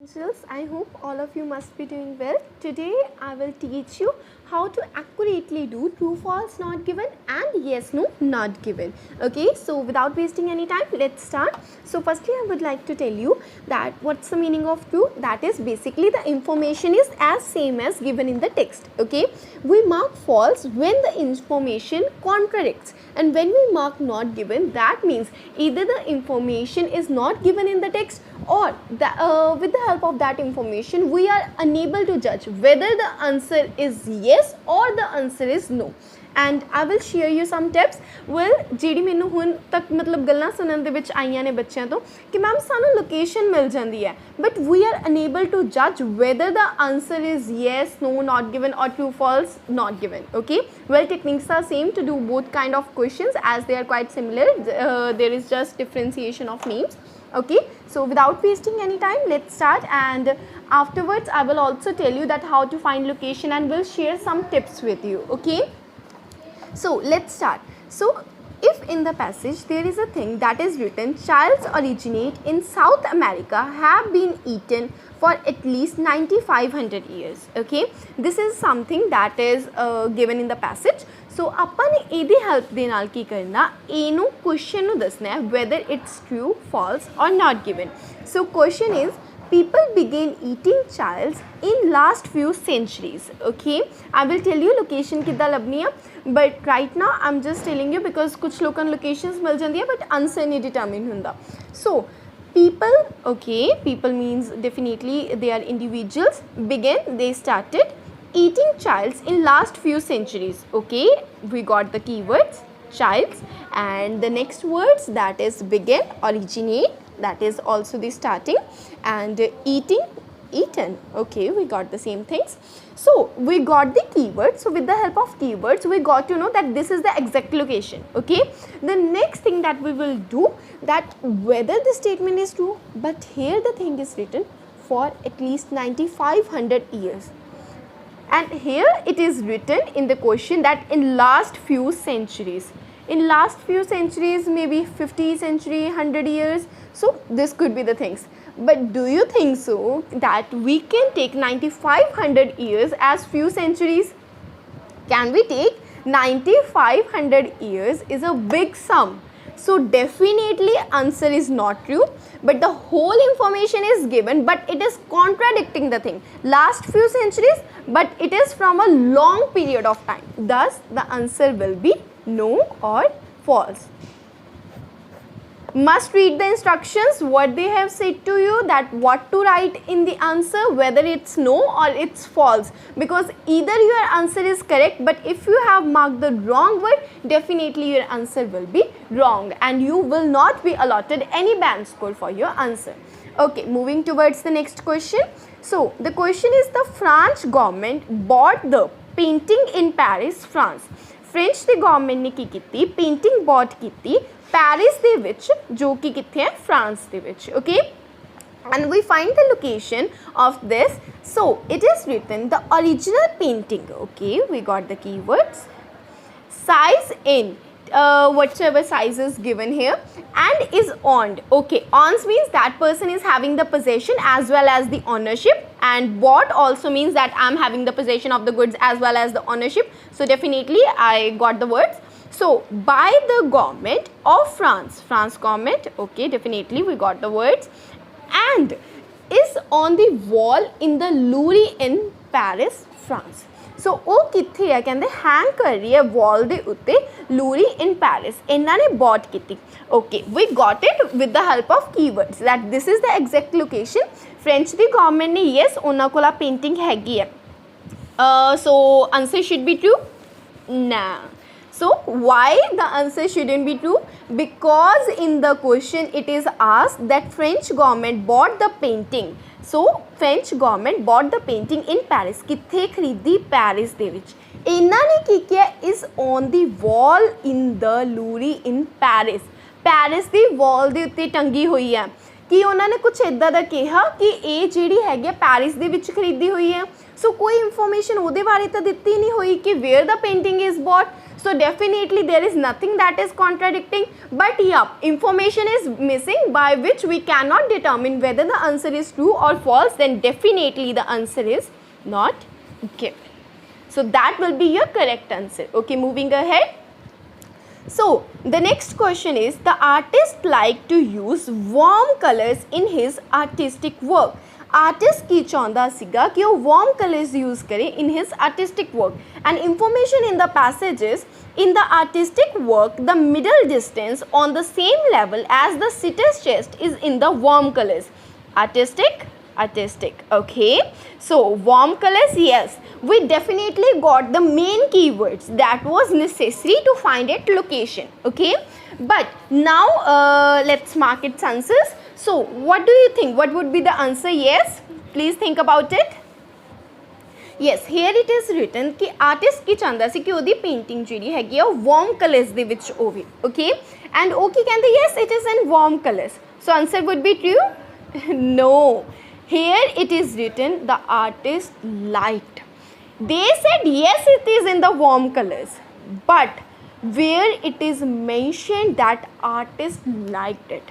Angels, I hope all of you must be doing well. Today I will teach you how to accurately do true, false, not given and yes, no, not given. Okay, so without wasting any time, let's start. So firstly I would like to tell you that what's the meaning of true? That is basically the information is as same as given in the text. Okay, we mark false when the information contradicts, and when we mark not given, that means either the information is not given in the text or with the help of that information we are unable to judge whether the answer is yes or the answer is no. And I will share you some tips ਜਿਹੜੀ ਮੈਨੂੰ ਹੁਣ ਤੱਕ ਮਤਲਬ ਗੱਲਾਂ ਸੁਣਨ ਦੇ ਵਿੱਚ ਆਈਆਂ ਨੇ ਬੱਚਿਆਂ ਤੋਂ ਕਿ ਮੈਮ ਸਾਨੂੰ ਲੋਕੇਸ਼ਨ ਮਿਲ ਜਾਂਦੀ ਹੈ but we are unable to ਜੱਜ whether the answer is yes, no, not given or true, false, not given. Okay, well, techniques are same to do both kind of questions as they are quite similar. There is just differentiation of names. Okay, so without wasting any time, let's start, and afterwards I will also tell you that how to find location and will share some tips with you. Okay, so let's start. So if in the passage there is a thing that is written, childs originate in South America have been eaten for at least 9500 years. Okay, this is something that is given in the passage. So ਆਪਾਂ ਨੇ ਇਹਦੀ help ਦੇ ਨਾਲ ਕੀ ਕਰਨਾ, ਇਹਨੂੰ question ਨੂੰ ਦੱਸਣਾ ਹੈ whether it's true, false or not given. So question is, people began eating childs in last few centuries. Okay, I will tell you location ਕਿੱਦਾਂ ਲੱਭਣੀ ਆ, but right now I'm just telling you because ਕੁਛ ਲੋਕਾਂ ਨੂੰ locations ਮਿਲ ਜਾਂਦੀ ਹੈ but answer ਨਹੀਂ determine ਹੁੰਦਾ. So people, okay, people means definitely they are individuals, began, they started eating childs in last few centuries. Okay, we got the keywords childs and the next words, that is began, originate, that is also the starting, and eating, eaten. Okay, we got the same things. So we got the keywords. So with the help of keywords we got to know that this is the exact location. Okay, the next thing that we will do, that whether the statement is true, but here the thing is written for at least 9500 years. And here it is written in the question that in last few centuries. In last few centuries, maybe 50 century, 100 years. So this could be the things. But do you think so that we can take 9500 years as few centuries? Can we take 9500 years is a big sum. So definitely answer is not true, but the whole information is given but it is contradicting the thing. Last few centuries, but it is from a long period of time. Thus the answer will be no or false. Must read the instructions what they have said to you, that what to write in the answer, whether it's no or it's false, because either your answer is correct, but if you have marked the wrong word, definitely your answer will be wrong and you will not be allotted any band score for your answer. Okay, moving towards the next question. So the question is, the French government bought the painting in Paris, France. French the government ने की कीती, painting bought कीती Paris ਦੇ ਵਿੱਚ, ਜੋ ਕਿ ਕਿੱਥੇ ਹੈ, France ਦੇ ਵਿੱਚ. Okay, and we find the location of this. So it is written the original painting. Okay, we got the keywords, size in whatsoever size is given here, and is owned. Okay, owns means that person is having the possession as well as the ownership, and bought also means that I am having the possession of the goods as well as the ownership. So definitely I got the words. So by the government of France, France government. Okay, definitely we got the words, and is on the wall in the Louvre in Paris, France. So ਉਹ ਕਿੱਥੇ ਹੈ, ਕਹਿੰਦੇ hang ਕਰ ਰਹੀ ਹੈ wall ਦੇ ਉੱਤੇ, Louvre in Paris. ਇਹਨਾਂ ਨੇ bought ਕੀਤੀ. Okay, we got it with the help of keywords that this is the exact location. French the government ਨੇ yes ਉਹਨਾਂ ਕੋਲ painting ਹੈਗੀ ਹੈ. So answer should be true? Nah. So why the answer shouldn't be true? Because in the question it is asked that French government bought the painting. So French government bought the painting in Paris. ਕਿੱਥੇ ਖਰੀਦੀ? Paris ਦੇ ਵਿੱਚ. ਇਹਨਾਂ ਨੇ ਕੀ ਕਿਹਾ? is on the wall in the Louvre in Paris. Paris the wall ਦੇ ਉੱਤੇ ਟੰਗੀ ਹੋਈ ਹੈ. ਕਿ ਉਹਨਾਂ ਨੇ ਕੁਝ ਇੱਦਾਂ ਦਾ ਕਿਹਾ ਕਿ ਇਹ ਜਿਹੜੀ ਹੈਗੀ ਪੈਰਿਸ ਦੇ ਵਿੱਚ ਖਰੀਦੀ ਹੋਈ ਹੈ. ਸੋ ਕੋਈ ਇਨਫੋਰਮੇਸ਼ਨ ਉਹਦੇ ਬਾਰੇ ਤਾਂ ਦਿੱਤੀ ਨਹੀਂ ਹੋਈ ਕਿ where the painting is bought. So definitely there is nothing that is contradicting, but yeah, information is missing by which we cannot determine whether the answer is true or false. Then definitely the answer is not given. So that will be your correct answer. Okay, moving ahead. So the next question is, the artist like to use warm colors in his artistic work. Artist की चाहता सीगा कि वो warm colors use करे in his artistic work. And information in the passage is, in the artistic work, the middle distance on the same level as the sitter's chest is in the warm colors. Artistic, okay. So warm colors, yes, we definitely got the main keywords that was necessary to find its location, okay. But now let's mark its answers. So what do you think, what would be the answer? Yes, please think about it. Yes, here it is written कि artist की चाहता सी कि ਉਹਦੀ painting ਜਿਹੜੀ ਹੈਗੀ ਆ ਉਹ warm colors ਦੇ ਵਿੱਚ ਹੋਵੇ, okay. And ਉਹ ਕੀ ਕਹਿੰਦੇ, yes, it is in warm colors. So answer would be true. No, here it is written the artist liked. They said yes, it is in the warm colors, but where it is mentioned that artist liked it,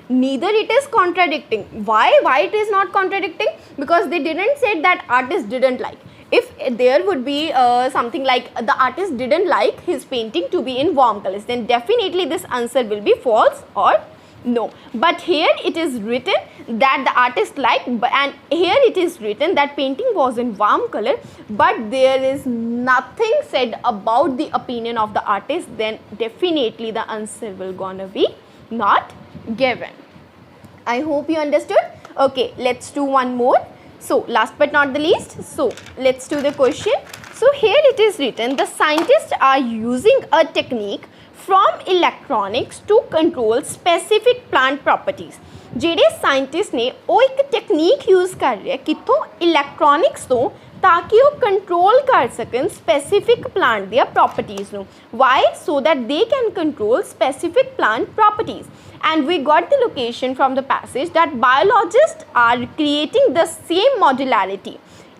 neither it is contradicting. Why it is not contradicting? Because they didn't say that artist didn't like. If there would be something like the artist didn't like his painting to be in warm colors, then definitely this answer will be false or no. But here it is written that the artist liked, and here it is written that painting was in warm color, but there is nothing said about the opinion of the artist. Then definitely the answer will gonna be not given. I hope you understood. Okay, let's do one more. So last but not the least, so let's do the question. So here it is written, the scientists are using a technique from electronics to control specific plant properties. ਜਿਹੜੇ scientist ਨੇ ਉਹ ਇੱਕ technique use ਕਰ ਰਹੇ ਕਿੱਥੋਂ, electronics ਤੋਂ, ਤਾਂ ਕਿ ਉਹ ਕੰਟਰੋਲ ਕਰ ਸਕਣ ਸਪੈਸੀਫਿਕ ਪਲਾਂਟ ਦੀਆਂ ਪ੍ਰੋਪਰਟੀਜ਼ ਨੂੰ. Why? So that they can control specific plant properties. And we got the location from the passage that biologists are creating the same modularity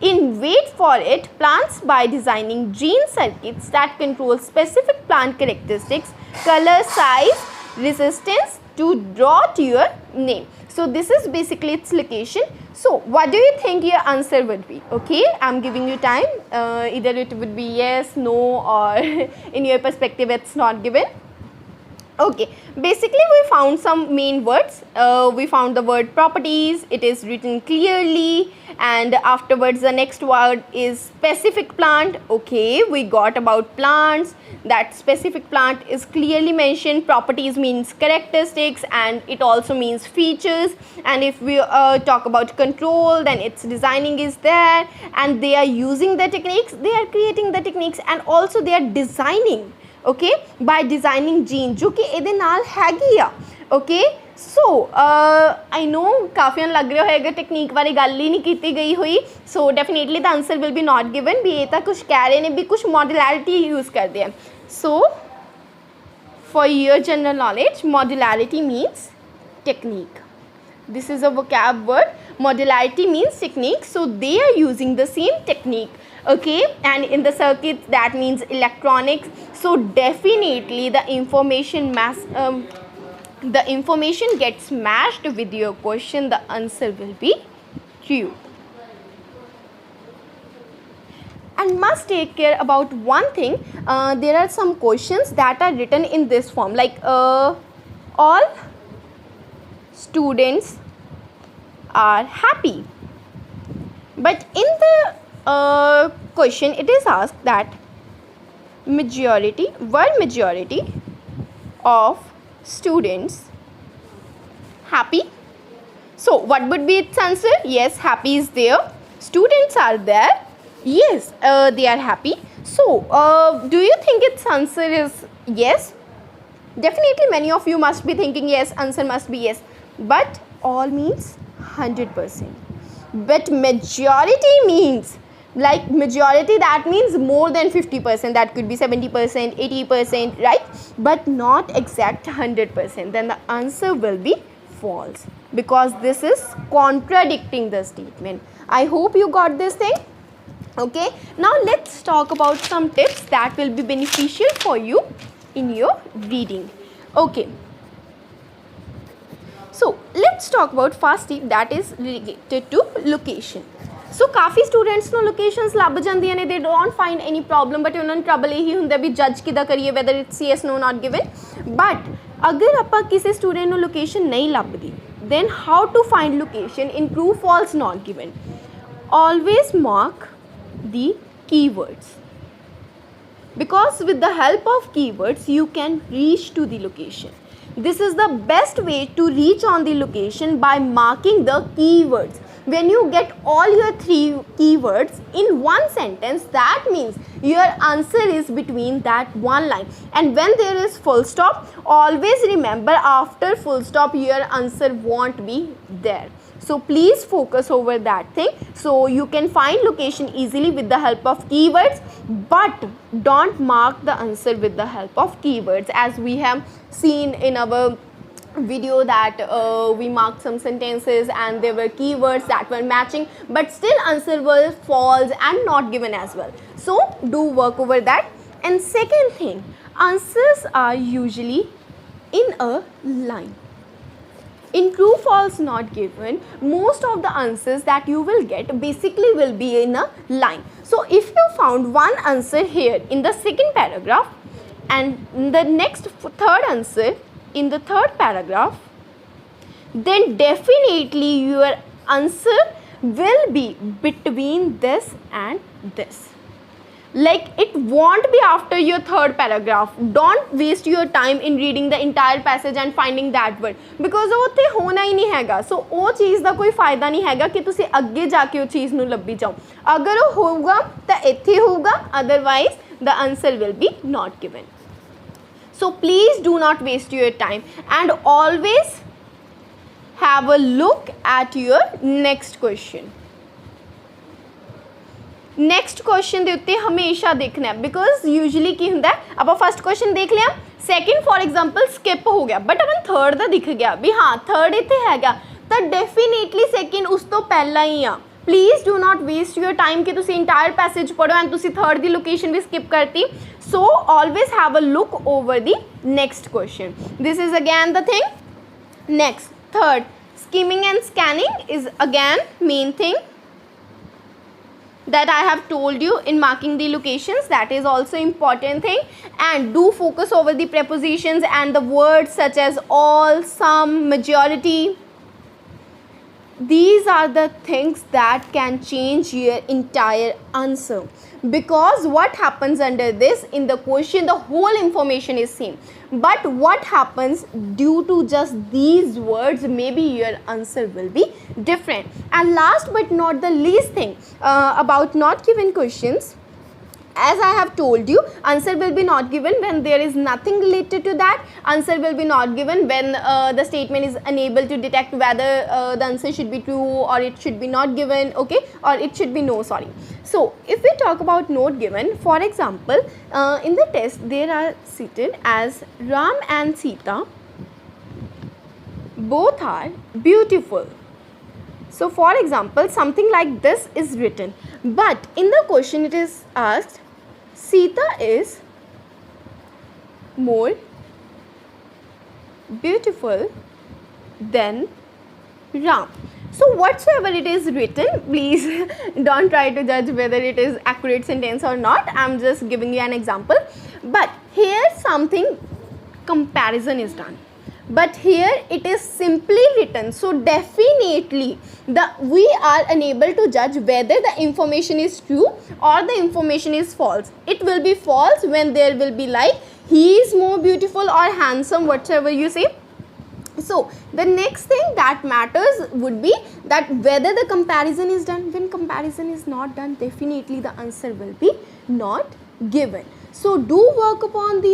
in wait for it plants by designing gene circuits that control specific plant characteristics, color, size, resistance to draw to your name. So this is basically its location. So what do you think your answer would be? Okay, I'm giving you time. Either it would be yes, no, or in your perspective it's not given. Okay, basically we found some main words. We found the word properties, it is written clearly, and afterwards the next word is specific plant. Okay, we got about plants, that specific plant is clearly mentioned. Properties means characteristics, and it also means features. And if we talk about control, then its designing is there, and they are using the techniques, they are creating the techniques, and also they are designing, okay, by designing gene जो कि ਇਹਦੇ ਨਾਲ ਹੈਗੀ ਆ. okay, so I know ਕਾਫੀਆਂ ਨੂੰ ਲੱਗ ਰਿਹਾ ਹੋਏਗਾ ਟੈਕਨੀਕ ਬਾਰੇ ਗੱਲ ਹੀ ਨਹੀਂ ਕੀਤੀ ਗਈ ਹੋਈ. so definitely the answer will be not given. ਵੀ ਇਹ ਤਾਂ ਕੁਝ ਕਹਿ ਰਹੇ ਨੇ ਵੀ ਕੁਝ modularity use ਕਰਦੇ ਆ. so for your general knowledge, modularity means technique. This is a vocab word. Modularity means technique. So they are using the same technique. Okay, and in the circuits that means electronics. So definitely the information gets matched with your question. The answer will be true. And must take care about one thing. There are some questions that are written in this form, like all students are happy, but in the question it is asked that majority of students happy. So what would be its answer? Yes, happy is there, students are there, yes, they are happy. So do you think its answer is yes? Definitely many of you must be thinking yes, answer must be yes, but all means 100%, but majority means like majority, that means more than 50%, that could be 70%, 80%, right? But not exact 100%. Then the answer will be false, because this is contradicting the statement. I hope you got this thing. Okay, now let's talk about some tips that will be beneficial for you in your reading. Okay, so let's talk about first tip that is related to location. So काफ़ी students ਨੂੰ locations ਲੱਭ ਜਾਂਦੀਆਂ ਨੇ, they don't find any problem, but ਉਹਨਾਂ ਨੂੰ trouble ਇਹੀ ਹੁੰਦਾ ਵੀ ਜੱਜ ਕਿੱਦਾਂ ਕਰੀਏ whether it's yes no not given. But ਅਗਰ ਆਪਾਂ ਕਿਸੇ ਸਟੂਡੈਂਟ ਨੂੰ ਲੋਕੇਸ਼ਨ ਨਹੀਂ ਲੱਭਦੀ, then how to find location in true false not given? Always mark the keywords, because with the help of keywords you can reach to the location. This is the best way to reach on the location by marking the keywords. When you get all your 3 keywords in one sentence, that means your answer is between that one line. And when there is full stop, always remember after full stop your answer won't be there. So please focus over that thing. So you can find location easily with the help of keywords, but don't mark the answer with the help of keywords, as we have seen in our video that we marked some sentences and there were keywords that were matching, but still answer was false and not given as well. So do work over that. And second thing, answers are usually in a line. In true false not given, most of the answers that you will get basically will be in a line. So if you found one answer here in the second paragraph and the next third answer in the third paragraph, then definitely your answer will be between this and this. Like it won't be after your third paragraph. Don't waste your time in reading the entire passage and finding that word, because वो उत्थे होना ही नहीं हैगा. So वो चीज़ का कोई फायदा नहीं हैगा कि तुसी अगे जाके वो चीज़ नू लब्भी जाओ. अगर वो होगा तो इत्थे होगा, otherwise the answer will be not given. So please do not waste your time and always have a look at your next question. Next question के उत्ते हमेशा देखना है, बिकॉज यूजली की होंगे आप फर्स्ट क्वेश्चन देख लिया, सैकेंड फॉर एग्जाम्पल स्किप हो गया, बट अपन थर्ड का दिख गया भी हाँ थर्ड इतने हैगा, तो डेफिनेटली सैकेंड उस तो पहला ही आ. Please do not waste your time कि तुसी इंटायर पैसेज पढ़ो एंड तुसी थर्ड की लोकेशन भी स्किप करती. So always have a look over the next question. This is again the thing. Next third, skimming and scanning is again main thing that I have told you in marking the locations. That is also important thing. And do focus over the prepositions and the words such as all, some, majority. These are the things that can change your entire answer, because what happens under this, in the question the whole information is same, but what happens due to just these words, maybe your answer will be different. And last but not the least thing about not given questions, as I have told you, answer will be not given when there is nothing related to that. Answer will be not given when the statement is unable to detect whether the answer should be true or it should be not given, okay, or it should be no, sorry. So if we talk about not given, for example, in the test there are cited as Ram and Sita both are beautiful. So for example, something like this is written, but in the question it is asked Sita is more beautiful than Ram. So whatsoever it is written, please don't try to judge whether it is accurate sentence or not. I am just giving you an example. But here something comparison is done. But here it is simply written, so definitely we are unable to judge whether the information is true or the information is false. It will be false when there will be like he is more beautiful or handsome, whatever you say. So the next thing that matters would be that whether the comparison is done. When comparison is not done, definitely the answer will be not given. So do work upon these